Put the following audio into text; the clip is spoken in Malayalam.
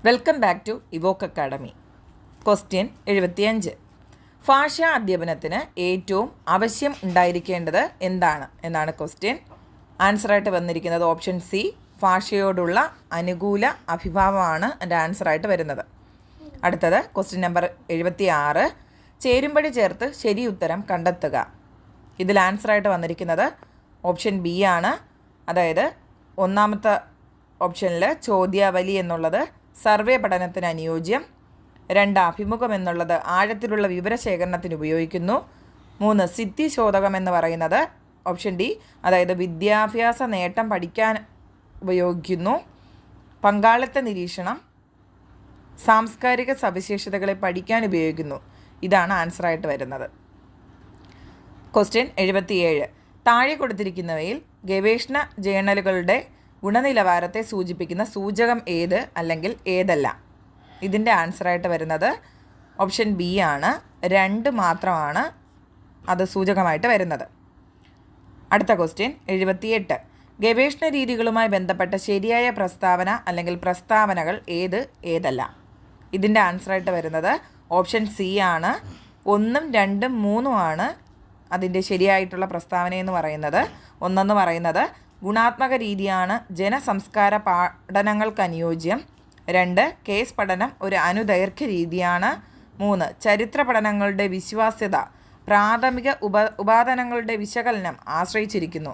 Welcome back to Evoke Academy. Question 75. ഭാഷാ അധ്യാപനത്തിന് ഏറ്റവും ആവശ്യം ഉണ്ടായിരിക്കേണ്ടത് എന്താണ് എന്നാണ് ക്വസ്റ്റ്യൻ. ആൻസറായിട്ട് വന്നിരിക്കുന്നത് ഓപ്ഷൻ സി, ഭാഷയോടുള്ള അനുകൂല അഭിഭാവമാണ് എൻ്റെ ആൻസറായിട്ട് വരുന്നത്. അടുത്തത് ക്വസ്റ്റ്യൻ നമ്പർ 76. ചേരുംപടി ചേർത്ത് ശരി ഉത്തരം കണ്ടെത്തുക. ഇതിൽ ആൻസറായിട്ട് വന്നിരിക്കുന്നത് ഓപ്ഷൻ ബി ആണ്. അതായത് ഒന്നാമത്തെ ഓപ്ഷനിൽ ചോദ്യാവലി എന്നുള്ളത് സർവേ പഠനത്തിന് അനുയോജ്യം. 2 അഭിമുഖം എന്നുള്ളത് ആഴത്തിലുള്ള വിവരശേഖരണത്തിന് ഉപയോഗിക്കുന്നു. 3 സിദ്ധിശോധകം എന്ന് പറയുന്നത് ഓപ്ഷൻ ഡി, അതായത് വിദ്യാഭ്യാസ നേട്ടം പഠിക്കാൻ ഉപയോഗിക്കുന്നു. പങ്കാളിത്ത നിരീക്ഷണം സാംസ്കാരിക സവിശേഷതകളെ പഠിക്കാൻ ഉപയോഗിക്കുന്നു. ഇതാണ് ആൻസറായിട്ട് വരുന്നത്. ക്വസ്റ്റ്യൻ 77. താഴെ കൊടുത്തിരിക്കുന്നവയിൽ ഗവേഷണ ജേണലുകളുടെ ഗുണനിലവാരത്തെ സൂചിപ്പിക്കുന്ന സൂചകം ഏത് അല്ലെങ്കിൽ ഏതല്ല? ഇതിൻ്റെ ആൻസറായിട്ട് വരുന്നത് ഓപ്ഷൻ ബി ആണ്. 2 മാത്രമാണ് അത് സൂചകമായിട്ട് വരുന്നത്. അടുത്ത ക്വസ്റ്റ്യൻ 78. ഗവേഷണ രീതികളുമായി ബന്ധപ്പെട്ട ശരിയായ പ്രസ്താവന അല്ലെങ്കിൽ പ്രസ്താവനകൾ ഏതല്ല? ഇതിൻ്റെ ആൻസറായിട്ട് വരുന്നത് ഓപ്ഷൻ സി ആണ്. 1, 2, 3 ആണ് അതിൻ്റെ ശരിയായിട്ടുള്ള പ്രസ്താവന എന്ന് പറയുന്നത്. 1 പറയുന്നത് ഗുണാത്മക രീതിയാണ് ജനസംസ്കാര പഠനങ്ങൾക്ക് അനുയോജ്യം. 2 കേസ് പഠനം ഒരു അനുദൈർഘ്യ രീതിയാണ്. 3 ചരിത്ര പഠനങ്ങളുടെ വിശ്വാസ്യത പ്രാഥമിക ഉപാദാനങ്ങളുടെ വിശകലനം ആശ്രയിച്ചിരിക്കുന്നു.